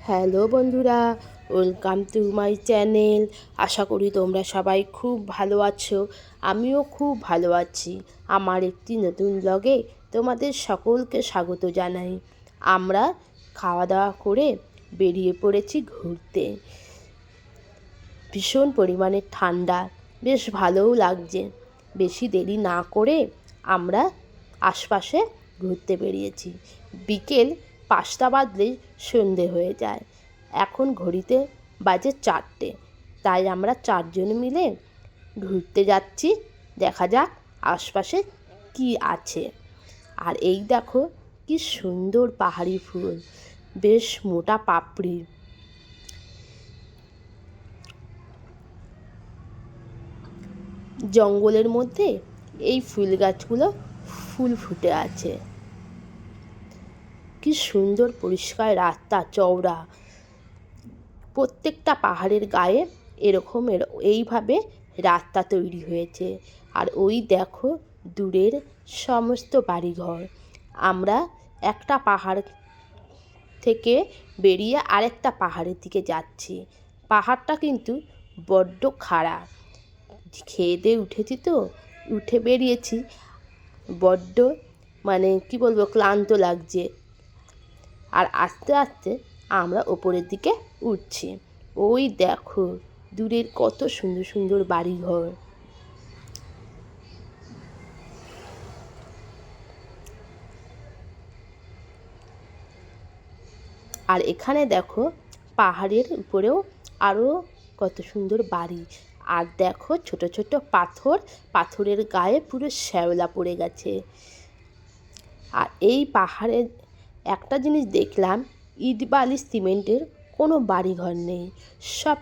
Hello বন্ধুরা, welcome to my channel. আশা করি তোমরা সবাই খুব ভালো আছো। আমিও খুব ভালো আছি। আমার একটি নতুন ব্লগে তোমাদের সকলকে স্বাগত জানাই। আমরা খাওয়া দাওয়া করে বেরিয়ে পড়েছি ঘুরতে। ভীষণ পরিমাণে ঠান্ডা, বেশ ভালোও লাগছে। বেশি দেরি না করে আমরা আশপাশে ঘুরতে বেরিয়েছি। বিকেল 5টা বাজলেই সন্ধে হয়ে যায়। এখন ঘড়িতে বাজে 4টে, তাই আমরা 4জন মিলে ঘুরতে যাচ্ছি। দেখা যাক আশপাশে কি আছে। আর এই দেখো কি সুন্দর পাহাড়ি ফুল, বেশ মোটা পাপড়ি। জঙ্গলের মধ্যে এই ফুল গাছগুলো ফুল ফুটে আছে। কি সুন্দর পরিষ্কার রাস্তা, চওড়া। প্রত্যেকটা পাহাড়ের গায়ে এইভাবে রাস্তা তৈরি হয়েছে। আর ওই দেখো দূরের সমস্ত বাড়িঘর। আমরা একটা পাহাড় থেকে বেরিয়ে আরেকটা পাহাড়ের দিকে যাচ্ছি। পাহাড়টা কিন্তু বড্ড খাড়া। খেয়ে দিয়ে উঠেছি তো, উঠে বেরিয়েছি, বড্ড কি বলবো, ক্লান্ত লাগছে। আর আস্তে আস্তে আমরা ওপরের দিকে উঠছি। ওই দেখো দূরের কত সুন্দর সুন্দর বাড়িঘর। আর এখানে দেখো পাহাড়ের উপরেও আরও কত সুন্দর বাড়ি। আর দেখো ছোট ছোট পাথরের গায়ে পুরো শ্যাওলা পড়ে গেছে। আর এই পাহাড়ের একটা জিনিস দেখলাম, ইট বালি সিমেন্টের কোনো বাড়িঘর নেই। সব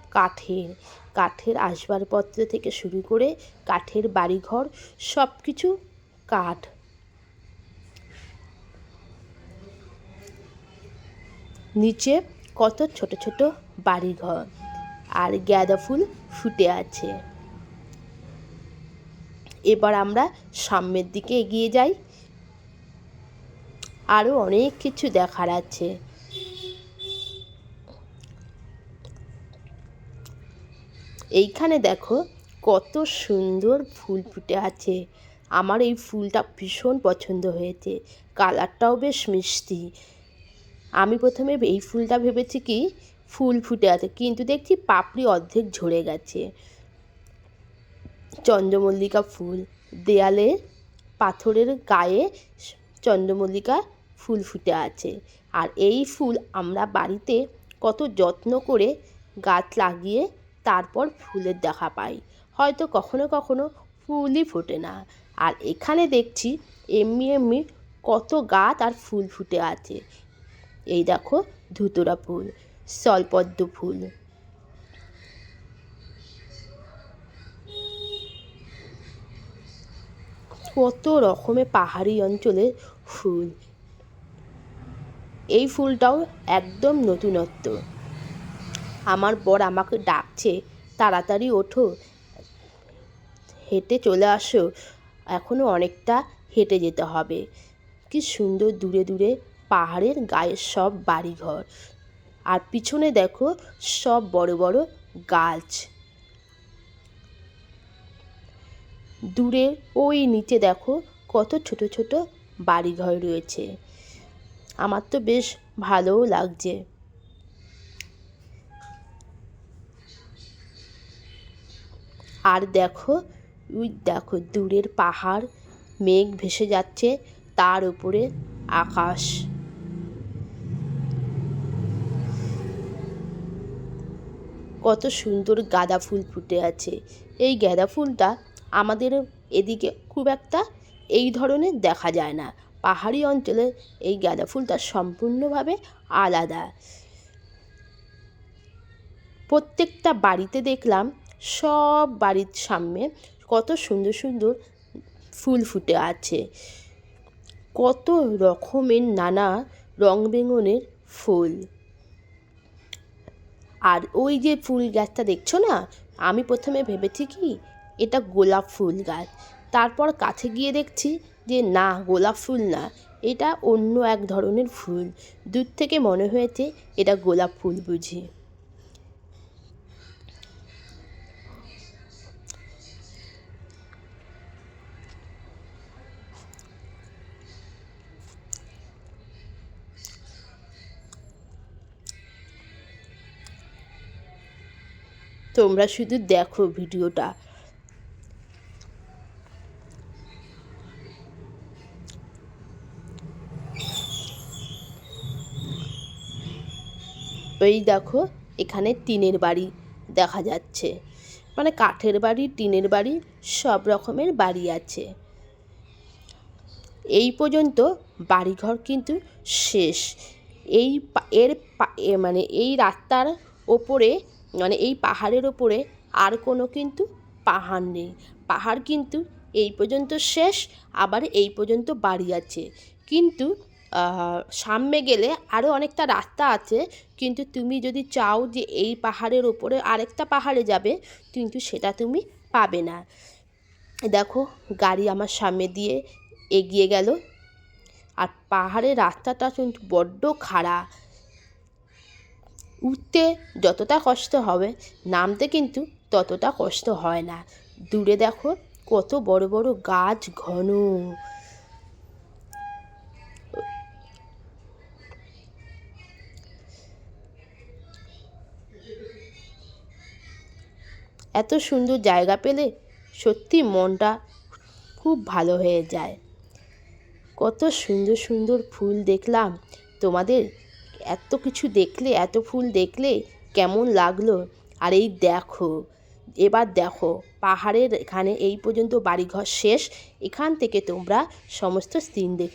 কাঠের আসবাবপত্র থেকে শুরু করে কাঠের বাড়িঘর, সব কিছু কাঠ। নিচে কত ছোট ছোট বাড়িঘর, আর গাঁদা ফুল ফুটে আছে। এবার আমরা সামনের দিকে এগিয়ে যাই। আরও অনেক কিছু দেখার আছে। এইখানে দেখো কত সুন্দর ফুল ফুটে আছে। আমার এই ফুলটা ভীষণ পছন্দ হয়েছে, কালারটাও বেশ মিষ্টি। আমি প্রথমে এই ফুলটা ভেবেছি কি ফুল ফুটে আছে, কিন্তু দেখছি পাপড়ি অর্ধেক ঝরে গেছে। চন্দ্রমল্লিকা ফুল, দেয়ালে পাথরের গায়ে চন্দ্রমল্লিকা ফুল ফুটে আছে। আর এই ফুল আমরা বাড়িতে কত যত্ন করে গাছ লাগিয়ে তারপর ফুলের দেখা পাই। হয়তো কখনো কখনো ফুলই ফোটে না। আর এখানে দেখছি এমনি কত গাছ আর ফুল ফুটে আছে। এই দেখো ধুতরা ফুল, স্থলপদ্ম ফুল। কত রকমের পাহাড়ি অঞ্চলের ফুল। এই ফুলটাও একদম নতুনত্ব। আমার বর আমাকে ডাকছে, তাড়াতাড়ি ওঠো, হেঁটে চলে আসো, এখনও অনেকটা হেঁটে যেতে হবে। কি সুন্দর দূরে দূরে পাহাড়ের গায়ে সব বাড়িঘর। আর পিছনে দেখো সব বড় বড় গাছ। দূরে ওই নিচে দেখো কত ছোট ছোট বাড়িঘর রয়েছে। আমার তো বেশ ভালোও লাগছে। আর দেখো দূরের পাহাড়, মেঘ ভেসে যাচ্ছে, তার উপরে আকাশ। কত সুন্দর গাঁদা ফুল ফুটে আছে। এই গাঁদা ফুলটা আমাদের এদিকে খুব একটা এই ধরনের দেখা যায় না। পাহাড়ি অঞ্চলে এই গাঁদা ফুলটা সম্পূর্ণভাবে আলাদা। প্রত্যেকটা বাড়িতে দেখলাম, সব বাড়ির সামনে কত সুন্দর সুন্দর ফুল ফুটে আছে। কত রকমের নানা রং বেরঙের ফুল। আর ওই যে ফুল গাছটা দেখছো না, আমি প্রথমে ভেবেছি কি এটা গোলাপ ফুল গাছ। তারপর কাছে গিয়ে দেখছি যে না, গোলাপ ফুল না, এটা অন্য এক ধরনের ফুল। দূর থেকে মনে হয়েছে এটা গোলাপ ফুল বুঝি। তোমরা শুধু দেখো ভিডিওটা। ওই দেখো এখানে টিনের বাড়ি দেখা যাচ্ছে, মানে কাঠের বাড়ি, টিনের বাড়ি, সব রকমের বাড়ি আছে। এই পর্যন্ত বাড়িঘর কিন্তু শেষ। মানে এই রাস্তার ওপরে, মানে এই পাহাড়ের ওপরে আর কোনো কিন্তু পাহাড় নেই। পাহাড় কিন্তু এই পর্যন্ত শেষ, আবার এই পর্যন্ত বাড়ি আছে। কিন্তু সামনে গেলে আরও অনেকটা রাস্তা আছে, কিন্তু তুমি যদি চাও যে এই পাহাড়ের ওপরে আরেকটা পাহাড়ে যাবে, কিন্তু সেটা তুমি পাবে না। দেখো গাড়ি আমার সামনে দিয়ে এগিয়ে গেল, আর পাহাড়ের রাস্তাটা কিন্তু বড্ড খাড়া। উঠতে যতটা কষ্ট হবে, নামতে কিন্তু ততটা কষ্ট হয় না। দূরে দেখো কত বড় বড় গাছ ঘন। এত সুন্দর জায়গা পেলে সত্যি মনটা খুব ভালো হয়ে যায়। কত সুন্দর সুন্দর ফুল দেখলাম। তোমাদের এত কিছু দেখলে, এত ফুল দেখলে কেমন লাগলো? আর এই দেখো, এবার দেখো পাহাড়ের এখানে এই পর্যন্ত বাড়িঘর শেষ। এখান থেকে তোমরা সমস্ত সিন দেখে